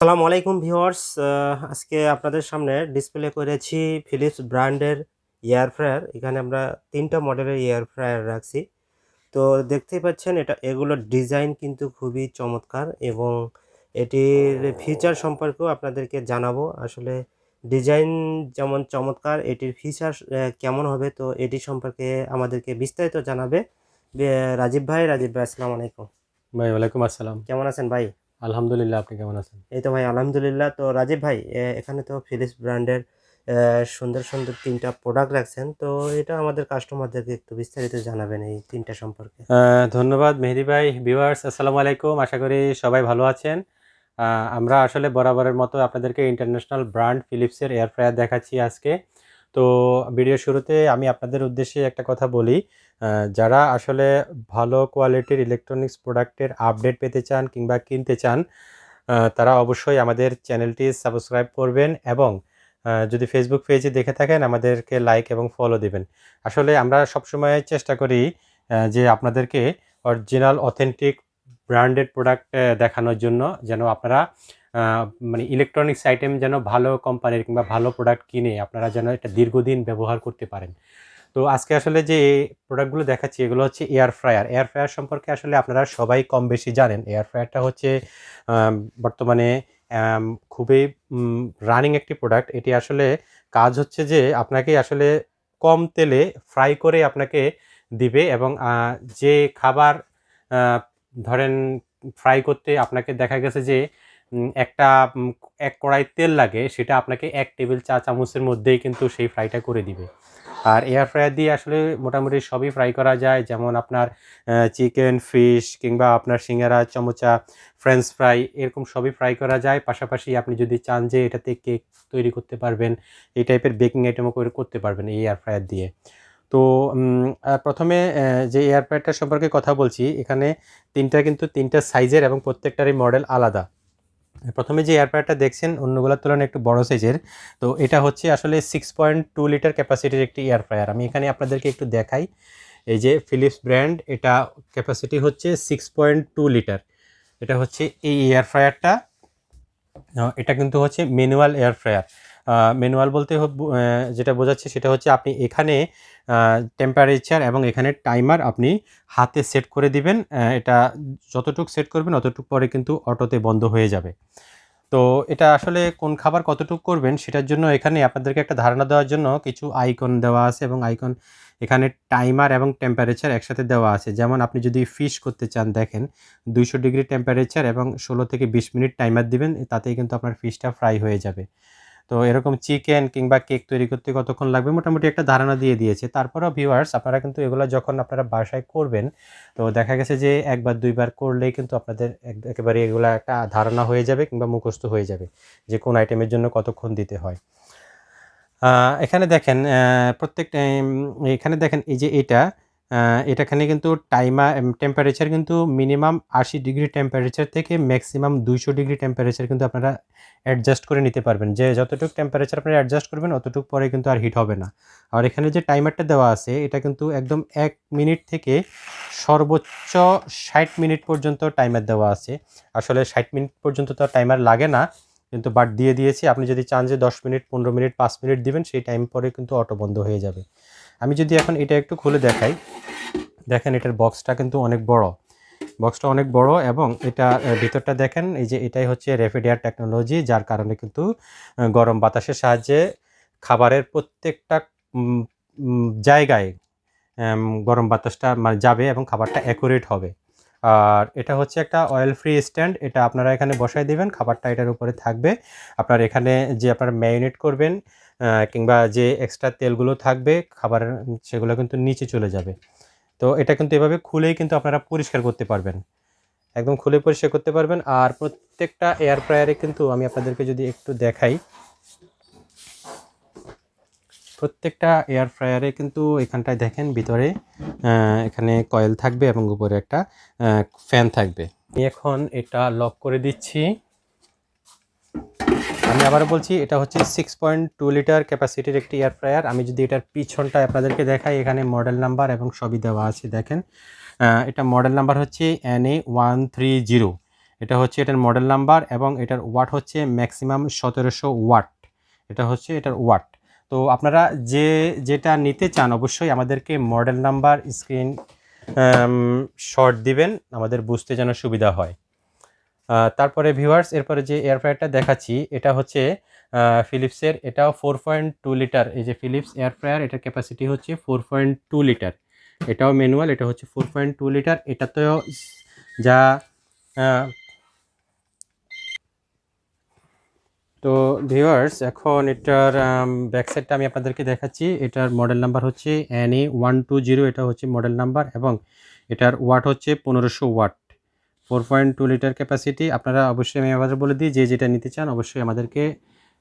আসসালামু আলাইকুম ভিউয়ার্স, আজকে আপনাদের সামনে ডিসপ্লে করেছি ফিলিপস ব্র্যান্ডের এয়ার ফ্রায়ার। এখানে আমরা ৩টা মডেলের এয়ার ফ্রায়ার রাখছি। তো দেখতেই পাচ্ছেন এগুলোর ডিজাইন কিন্তু খুবই চমৎকার এবং এটির ফিচার সম্পর্কেও আপনাদেরকে জানাবো। আসলে ডিজাইন যেমন চমৎকার, এটির ফিচার কেমন হবে, তো এটি সম্পর্কে আমাদেরকে বিস্তারিত জানাবে রাজীব ভাই আসসালামু আলাইকুম। ভাই ওয়ালাইকুম আসসালাম। কেমন আছেন ভাই? আলহামদুলিল্লাহ, আপনি কেমন আছেন? এই তো ভাই আলহামদুলিল্লাহ। তো রাজীব ভাই, এখানে তো ফিলিপস ব্র্যান্ডের সুন্দর সুন্দর ৩টা প্রোডাক্ট রাখছেন। তো এটা আমাদের কাস্টমারদেরকে একটু বিস্তারিত জানাবেন এই ৩টা সম্পর্কে। ধন্যবাদ মেহেদি ভাই। ভিউয়ার্স আসসালামু আলাইকুম, আশা করি সবাই ভালো আছেন। আমরা আসলে বরাবরের মতো আপনাদেরকে ইন্টারন্যাশনাল ব্র্যান্ড ফিলিপসের এয়ার ফ্রায়ার দেখাচ্ছি আজকে। তো ভিডিওর শুরুতে আমি আপনাদের উদ্দেশ্যে একটা কথা বলি। যারা আসলে ভালো কোয়ালিটির ইলেকট্রনিক্স প্রোডাক্টের আপডেট পেতে চান কিংবা কিনতে চান, তারা অবশ্যই আমাদের চ্যানেলটি সাবস্ক্রাইব করবেন এবং যদি ফেসবুক পেজে দেখে থাকেন আমাদেরকে লাইক এবং ফলো দিবেন। আসলে আমরা সবসময় চেষ্টা করি যে আপনাদেরকে অরিজিনাল অথেন্টিক ব্র্যান্ডেড প্রোডাক্ট দেখানোর জন্য, যেন আপনারা মানে ইলেকট্রনিক্স আইটেম যেন ভালো কোম্পানির কিংবা ভালো প্রোডাক্ট কিনে আপনারা যেন এটা দীর্ঘদিন ব্যবহার করতে পারেন। তো আজকে আসলে যে প্রোডাক্টগুলো দেখাচ্ছি এগুলো হচ্ছে এয়ার ফ্রায়ার। এয়ার ফ্রায়ার সম্পর্কে আসলে আপনারা সবাই কম বেশি জানেন। এয়ার ফ্রায়ারটা হচ্ছে বর্তমানে খুবই রানিং একটি প্রোডাক্ট। এটি আসলে কাজ হচ্ছে যে আপনাকে আসলে কম তেলে ফ্রাই করে আপনাকে দিবে এবং যে খাবার ধরেন ফ্রাই করতে আপনাকে দেখা গেছে যে একটা ১ কড়াই তেল লাগে, সেটা আপনাকে ১ টেবিল চা চামচের মধ্যেই কিন্তু সেই ফ্রাইটা করে দিবে। আর এয়ার ফ্রায়ার দিয়ে আসলে মোটামুটি সবই ফ্রাই করা যায়, যেমন আপনার চিকেন, ফিশ কিংবা আপনার সিঙ্গারা, চমচা, ফ্রেঞ্চ ফ্রাই এরকম সবই ফ্রাই করা যায়। পাশাপাশি আপনি যদি চান যে এটাতে কেক তৈরি করতে পারবেন, এই টাইপের বেকিং আইটেমও করতে পারবেন এই এয়ার ফ্রায়ার দিয়ে। তো প্রথমে যে এয়ার ফ্রায়ারটার সম্পর্কে কথা বলছি, এখানে ৩টা সাইজের এবং প্রত্যেকটারই মডেল আলাদা। প্রথমে যে এয়ার ফ্রায়ারটা দেখছেন অন্যগুলোর তুলনায় একটু বড় সাইজের। তো এটা হচ্ছে আসলে 6.2 লিটার ক্যাপাসিটির একটি এয়ার ফ্রায়ার। আমি এখানে আপনাদেরকে একটু দেখাই। এই যে ফিলিপস ব্র্যান্ড, এটা ক্যাপাসিটি হচ্ছে 6.2 লিটার। এটা হচ্ছে এই এয়ার ফ্রায়ারটা। এটা কিন্তু হচ্ছে ম্যানুয়াল এয়ার ফ্রায়ার। ম্যানুয়াল বলতে যেটা বোঝাচ্ছে সেটা হচ্ছে আপনি এখানে টেম্পারেচার এবং এখানে টাইমার আপনি হাতে সেট করে দিবেন। এটা যতটুকু সেট করবেন অতটুকু পরে কিন্তু অটোতে বন্ধ হয়ে যাবে। তো এটা আসলে কোন খাবার কতটুকু করবেন সেটার জন্য এখানে আপনাদেরকে একটা ধারণা দেওয়ার জন্য কিছু আইকন দেওয়া আছে এবং আইকন এখানে টাইমার এবং টেম্পারেচার একসাথে দেওয়া আছে। যেমন আপনি যদি ফিশ করতে চান, দেখেন 200 ডিগ্রি টেম্পারেচার এবং 16 থেকে 20 মিনিট টাইমার দিবেন, তাতেই কিন্তু আপনার ফিশটা ফ্রাই হয়ে যাবে। তো এরকম চিকেন কিংবা কেক তৈরি করতে কতক্ষণ লাগবে মোটামুটি একটা ধারণা দিয়ে দিয়েছে। তারপরেও ভিউয়ার্স, আপনারা কিন্তু এগুলো যখন আপনারা বাসায় করবেন, তো দেখা গেছে যে ১ বার ২ বার করলেই কিন্তু আপনাদের একেবারে এগুলা একটা ধারণা হয়ে যাবে কিংবা মুখস্থ হয়ে যাবে যে কোন আইটেমের জন্য কতক্ষণ দিতে হয়। এখানে দেখেন এখানে দেখেন এই যে এটাখানে কিন্তু টেম্পারেচার কিন্তু মিনিমাম ৮০ ডিগ্রি টেম্পারেচার থেকে ম্যাক্সিমাম ২০০ ডিগ্রি টেম্পারেচার কিন্তু আপনারা অ্যাডজাস্ট করে নিতে পারবেন। যে যতটুকু টেম্পারেচার আপনারা অ্যাডজাস্ট করবেন অতটুকু পরে কিন্তু আর হিট হবে না। আর এখানে যে টাইমারটা দেওয়া আছে এটা কিন্তু একদম ১ মিনিট থেকে সর্বোচ্চ ৬০ মিনিট পর্যন্ত টাইমার দেওয়া আছে। আসলে ৬০ মিনিট পর্যন্ত তো টাইমার লাগে না, কিন্তু বাট দিয়ে দিয়েছি। আপনি যদি চান যে ১০ মিনিট, ১৫ মিনিট, ৫ মিনিট দিবেন, সেই টাইম পরে কিন্তু অটো বন্ধ হয়ে যাবে। আমি যদি এখন এটা একটু খুলে দেখাই, দেখেন এটার বক্সটা কিন্তু অনেক বড়। বক্সটা অনেক বড় এবং এটা ভিতরটা দেখেন, এই যে এটাই হচ্ছে র্যাপিড এয়ার টেকনোলজি, যার কারণে কিন্তু গরম বাতাসের সাহায্যে খাবারের প্রত্যেকটা জায়গায় গরম বাতাসটা মানে যাবে এবং খাবারটা অ্যাকুরেট হবে। আর এটা হচ্ছে একটা অয়েল ফ্রি স্ট্যান্ড। এটা আপনারা এখানে বসায় দিবেন, খাবারটা এটার উপরে থাকবে। আপনার এখানে যে আপনারা ম্যারিনেট করবেন কিংবা যে এক্সট্রা তেলগুলো থাকবে খাবারের, সেগুলো কিন্তু নিচে চলে যাবে। তো এটা কিন্তু এভাবে খুলেই কিন্তু আপনারা পরিষ্কার করতে পারবেন, একদম খুলে পরিষ্কার করতে পারবেন। আর প্রত্যেকটা এয়ার ফ্রায়ারে কিন্তু আমি আপনাদেরকে যদি একটু দেখাই, প্রত্যেকটা এয়ার ফ্রায়ারে কিন্তু এখানটায় দেখেন ভিতরে এখানে কয়েল থাকবে এবং উপরে একটা ফ্যান থাকবে। আমি এখন এটা লক করে দিচ্ছি। আমি আবারও বলছি, এটা হচ্ছে 6.2 লিটার ক্যাপাসিটির একটি এয়ার ফ্রায়ার। আমি যদি এটার পিছনটা আপনাদেরকে দেখাই, এখানে মডেল নাম্বার এবং সবই দেওয়া আছে। দেখেন এটা মডেল নাম্বার হচ্ছে NA130। এটা হচ্ছে এটার মডেল নাম্বার এবং এটার ওয়াট হচ্ছে ম্যাক্সিমাম 1700 ওয়াট। এটা হচ্ছে এটার ওয়াট। তো আপনারা যেটা নিতে চান অবশ্যই আমাদেরকে মডেল নাম্বার স্ক্রিন শট দিবেন, আমাদের বুঝতে যেন সুবিধা হয়। তারপরে ভিউয়ার্স, এরপরে যে এয়ার ফ্রায়ারটা দেখাচ্ছি এটা হচ্ছে ফিলিপসের, এটাও 4.2 লিটার। এই যে ফিলিপস এয়ার ফ্রায়ার, এটার ক্যাপাসিটি হচ্ছে 4.2 লিটার। এটাও ম্যানুয়াল, এটা হচ্ছে 4.2 লিটার। এটাতেও যা আহ, তো ভিউয়ার্স, এখন এটার ব্যাক সাইডটা আমি আপনাদেরকে দেখাচ্ছি। এটার মডেল নাম্বার হচ্ছে NA120, এটা হচ্ছে মডেল নাম্বার এবং এটার ওয়াট হচ্ছে 1500 ওয়াট। 4.2 litre capacity. আপনারা অবশ্যই, আমি আবার বলে দিই, যেটা নিতে চান অবশ্যই আমাদেরকে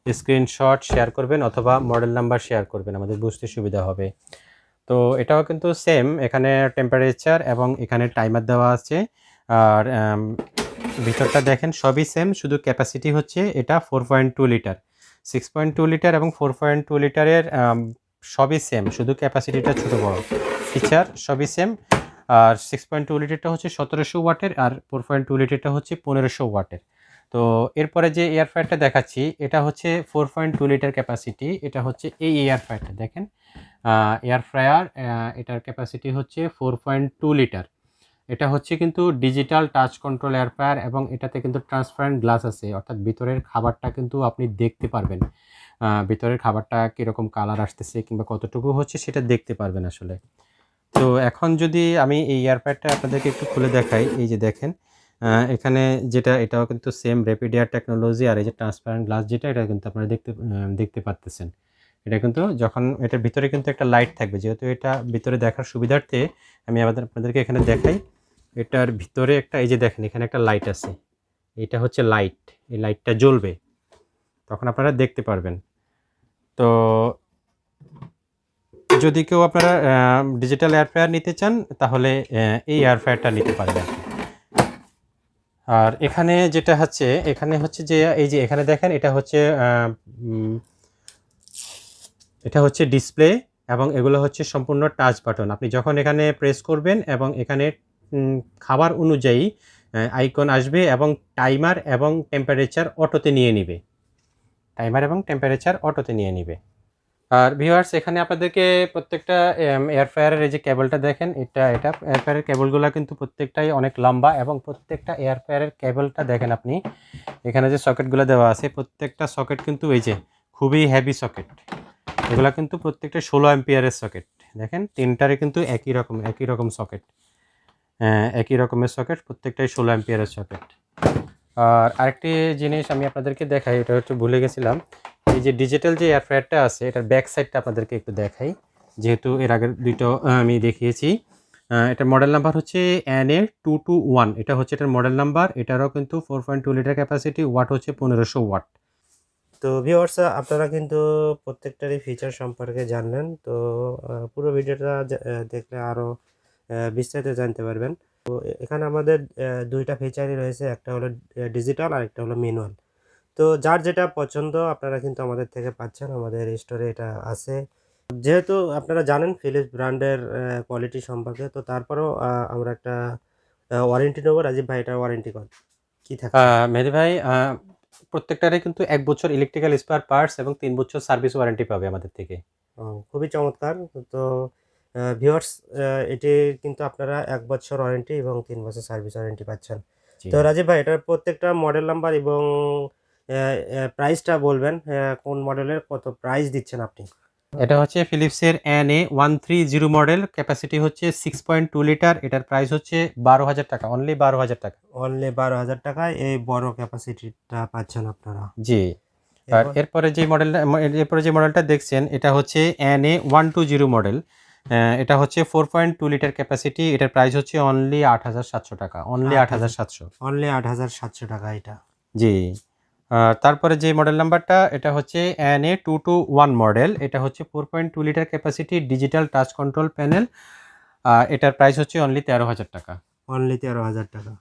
স্ক্রিনশট শেয়ার করবেন অথবা মডেল নাম্বার শেয়ার করবেন, আমাদের বুঝতে সুবিধা হবে। তো এটাও কিন্তু সেম, এখানে টেম্পারেচার এবং এখানে টাইমার দেওয়া আছে। আর ভিতরটা দেখেন সবই সেম, শুধু ক্যাপাসিটি হচ্ছে এটা 4.2 লিটার। 6.2 লিটার এবং 4.2 লিটারের সবই সেম, শুধু ক্যাপাসিটিটা ছোটো বড়, ফিচার সবই সেম। আর 6.2 লিটারটা হচ্ছে 1700 ওয়াটের আর 4.2 লিটারটা হচ্ছে 1500 ওয়াটের। তো এরপরে যে এয়ার ফ্রায়ারটা দেখাচ্ছি এটা হচ্ছে 4.2 লিটার ক্যাপাসিটি। এটা হচ্ছে এই এয়ার ফ্রায়ারটা দেখেন, এয়ার ফ্রায়ার, এটার ক্যাপাসিটি হচ্ছে 4.2 লিটার। এটা হচ্ছে কিন্তু digital touch control air fryer এবং এটাতে কিন্তু ট্রান্সপারেন্ট গ্লাস আছে, অর্থাৎ ভিতরের খাবারটা কিন্তু আপনি দেখতে পারবেন। ভিতরের খাবারটা কীরকম কালার আসতেছে কিংবা কতটুকু হচ্ছে সেটা দেখতে পারবেন আসলে। তো এখন যদি আমি এই এয়ার ফ্রায়ারটা আপনাদেরকে একটু খুলে দেখাই, এই যে দেখেন এখানে যেটা, এটাও কিন্তু সেম র্যাপিড এয়ার টেকনোলজি। আর এই যে ট্রান্সপারেন্ট গ্লাস যেটা, এটা কিন্তু আপনারা দেখতে পারতেছেন। এটা কিন্তু যখন এটার ভিতরে কিন্তু একটা লাইট থাকবে, যেহেতু এটা ভিতরে দেখার সুবিধার্থে আমি আপনাদেরকে এখানে দেখাই। এটার ভিতরে একটা, এই যে দেখেন এখানে একটা লাইট আছে, এটা হচ্ছে লাইট, এই লাইটটা জ্বলবে, তখন আপনারা দেখতে পারবেন। তো যদি কেউ আপনারা ডিজিটাল এয়ার ফ্রায়ার নিতে চান তাহলে এই এয়ার ফ্রায়ারটা নিতে পারবেন। আর এখানে যেটা হচ্ছে, এখানে হচ্ছে যে এই যে এখানে দেখেন এটা হচ্ছে ডিসপ্লে এবং এগুলো হচ্ছে সম্পূর্ণ টাচ বাটন। আপনি যখন এখানে প্রেস করবেন এবং এখানে খাবার অনুযায়ী আইকন আসবে এবং টাইমার এবং টেম্পারেচার অটোতে নিয়ে নিবে। আর ভিউয়ার্স, এখানে আপনাদেরকে প্রত্যেকটা এয়ার ফ্রায়ারের এই যে কেবলটা দেখেন, এটা এয়ার ফ্রায়ারের কেবলগুলো কিন্তু প্রত্যেকটাই অনেক লম্বা এবং প্রত্যেকটা এয়ার ফ্রায়ারের কেবলটা দেখেন আপনি, এখানে যে সকেটগুলো দেওয়া আছে প্রত্যেকটা সকেট কিন্তু এই যে খুবই হেভি সকেট। এগুলা কিন্তু প্রত্যেকটা 16 অ্যাম্পিয়ারের সকেট। দেখেন তিনটারে কিন্তু একই রকম সকেট, একই রকমের সকেট, প্রত্যেকটাই 16 অ্যাম্পিয়ারের সকেট। আর আরেকটি জিনিস আমি আপনাদেরকে দেখাই, এটা একটু ভুলে গেছিলাম। এই যে ডিজিটাল যে এয়ার ফ্রায়ারটা আছে এটার ব্যাক সাইডটা আপনাদেরকে একটু দেখাই, যেহেতু এর আগের দুটো আমি দেখিয়েছি। এটার মডেল নাম্বার হচ্ছে NA221, এটা হচ্ছে এটার মডেল নাম্বার। এটারও কিন্তু 4.2 লিটার ক্যাপাসিটি, ওয়াট হচ্ছে 1500 ওয়াট। তো ভিউয়ার্স, আপনারা কিন্তু প্রত্যেকটারই ফিচার সম্পর্কে জানলেন। তো পুরো ভিডিওটা দেখলে আরও বিস্তারিত জানতে পারবেন। তো এখানে আমাদের দুইটা ফিচারই রয়েছে, একটা হলো ডিজিটাল আর একটা হলো ম্যানুয়াল। তো যার যেটা পছন্দ আপনারা কিন্তু আমাদের থেকে পাচ্ছেন, আমাদের স্টোরে এটা আছে। যেহেতু আপনারা জানেন ফিলিপস ব্র্যান্ডের কোয়ালিটি সম্পর্কে, তো তারপরেও আমরা একটা ওয়ারেন্টি নেবো। রাজীব ভাই, এটার ওয়ারেন্টি কি থাকছে? মেহেদি ভাই, প্রত্যেকটারে কিন্তু 1 বছর ইলেকট্রিক্যাল স্পেয়ার পার্টস এবং 3 বছর সার্ভিস ওয়ারেন্টি পাবে আমাদের থেকে। খুবই চমৎকার। তো ভিউয়ার্স, এটি কিন্তু আপনারা 1 বছর ওয়ারেন্টি এবং 3 বছর সার্ভিস ওয়ারেন্টি পাচ্ছেন। তো রাজীব ভাই, এটার প্রত্যেকটা মডেল নাম্বার এবং প্রাইসটা বলবেন, কোন মডেলের কত প্রাইস দিচ্ছেন আপনি? এটা হচ্ছে ফিলিপসের NA130 মডেল, ক্যাপাসিটি হচ্ছে 6.2 লিটার। এটার প্রাইস হচ্ছে 12,000 টাকা, অনলি 12,000 টাকা। অনলি 12,000 টাকায় এই বড় ক্যাপাসিটিটা পাচ্ছেন আপনারা। জি। আর এরপরে যে মডেলটা দেখছেন এটা হচ্ছে NA120 মডেল। এটা হচ্ছে 4.2 লিটার ক্যাপাসিটি। এটার প্রাইস হচ্ছে অনলি 8,700 টাকা, অনলি 8,700। অনলি 8,700 টাকা এটা। জি। তারপরে যে মডেল নাম্বারটা, এটা হচ্ছে NA221 মডেল। এটা হচ্ছে 4.2 litre capacity, digital touch control panel. এটার প্রাইস হচ্ছে অনলি 13,000 টাকা। অনলি 13,000 টাকা।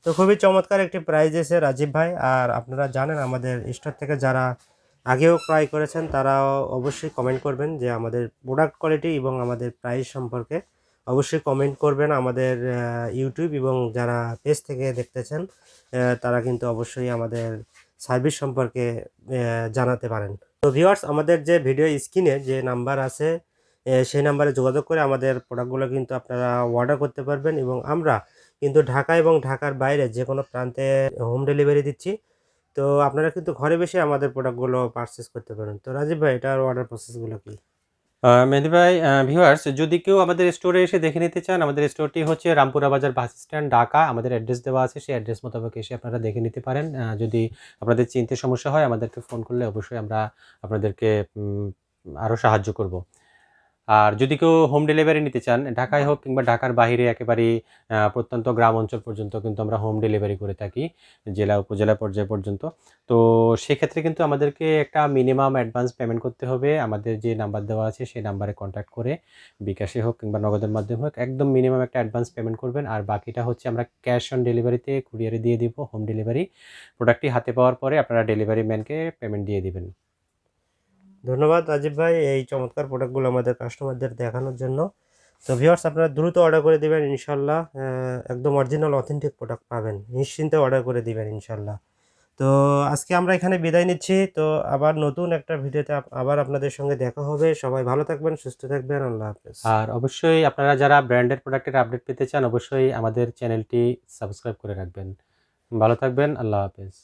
তো খুবই চমৎকার একটি প্রাইস দিয়েছে রাজীব ভাই। আর আপনারা জানেন আমাদের স্টোর থেকে যারা আগেও ক্রয় করেছেন তারাও অবশ্যই কমেন্ট করবেন যে আমাদের প্রোডাক্ট কোয়ালিটি এবং আমাদের প্রাইস সম্পর্কে অবশ্যই কমেন্ট করবেন আমাদের ইউটিউব এবং যারা পেজ থেকে দেখতেছেন তারা কিন্তু অবশ্যই আমাদের সার্ভিস সম্পর্কে জানাতে পারেন। তো ভিউয়ার্স, আমাদের যে ভিডিও স্ক্রিনে যে নাম্বার আছে সেই নাম্বারে যোগাযোগ করে আমাদের প্রোডাক্টগুলো কিন্তু আপনারা অর্ডার করতে পারবেন এবং আমরা কিন্তু ঢাকা এবং ঢাকার বাইরে যে কোনো প্রান্তে হোম ডেলিভারি দিচ্ছি। তো আপনারা কিন্তু ঘরে বসে আমাদের প্রোডাক্টগুলো পারচেজ করতে পারেন। তো রাজীব ভাই, এটার অর্ডার প্রসেসগুলো কি? মেহেদী ভাই, ভিউয়ার্স, যদি কেউ আমাদের স্টোরে এসে দেখে নিতে চান, আমাদের স্টোরটি হচ্ছে রামপুরা বাজার বাস স্ট্যান্ড, ঢাকা। আমাদের অ্যাড্রেস দেওয়া আছে, সেই অ্যাড্রেস মোতাবেক এসে আপনারা দেখে নিতে পারেন। যদি আপনাদের চিনতে সমস্যা হয় আমাদেরকে ফোন করলে অবশ্যই আমরা আপনাদেরকে আরও সাহায্য করব। আর যদি কেউ হোম ডেলিভারি নিতে চান, ঢাকায় হোক কিংবা ঢাকার বাইরে একেবারেই প্রত্যন্ত গ্রাম অঞ্চল পর্যন্ত কিন্তু আমরা হোম ডেলিভারি করে থাকি, জেলা উপজেলা পর্যায় পর্যন্ত। তো সেক্ষেত্রে কিন্তু আমাদেরকে একটা মিনিমাম অ্যাডভান্স পেমেন্ট করতে হবে। আমাদের যে নাম্বার দেওয়া আছে সেই নাম্বারে কন্ট্যাক্ট করে বিকাশে হোক কিংবা নগদের মাধ্যমে হোক একদম মিনিমাম একটা অ্যাডভান্স পেমেন্ট করবেন। আর বাকিটা হচ্ছে আমরা ক্যাশ অন ডেলিভারিতে কুরিয়ারে দিয়ে দিব, হোম ডেলিভারি। প্রোডাক্টটি হাতে পাওয়ার পরে আপনারা ডেলিভারি ম্যানকে পেমেন্ট দিয়ে দিবেন। ধন্যবাদ রাজীব ভাই এই চমৎকার প্রোডাক্টগুলো আমাদের কাস্টমারদের দেখানোর জন্য। তো ভিউয়ার্স, আপনারা দ্রুত অর্ডার করে দিবেন ইনশাল্লাহ। একদম অরিজিনাল অথেন্টিক প্রোডাক্ট পাবেন, নিশ্চিন্তে অর্ডার করে দিবেন ইনশাল্লাহ। তো আজকে আমরা এখানে বিদায় নিচ্ছি। তো আবার নতুন একটা ভিডিওতে আবার আপনাদের সঙ্গে দেখা হবে। সবাই ভালো থাকবেন, সুস্থ থাকবেন। আল্লাহ হাফেজ। আর অবশ্যই আপনারা যারা ব্র্যান্ডের প্রোডাক্টের আপডেট পেতে চান অবশ্যই আমাদের চ্যানেলটি সাবস্ক্রাইব করে রাখবেন। ভালো থাকবেন। আল্লাহ হাফেজ।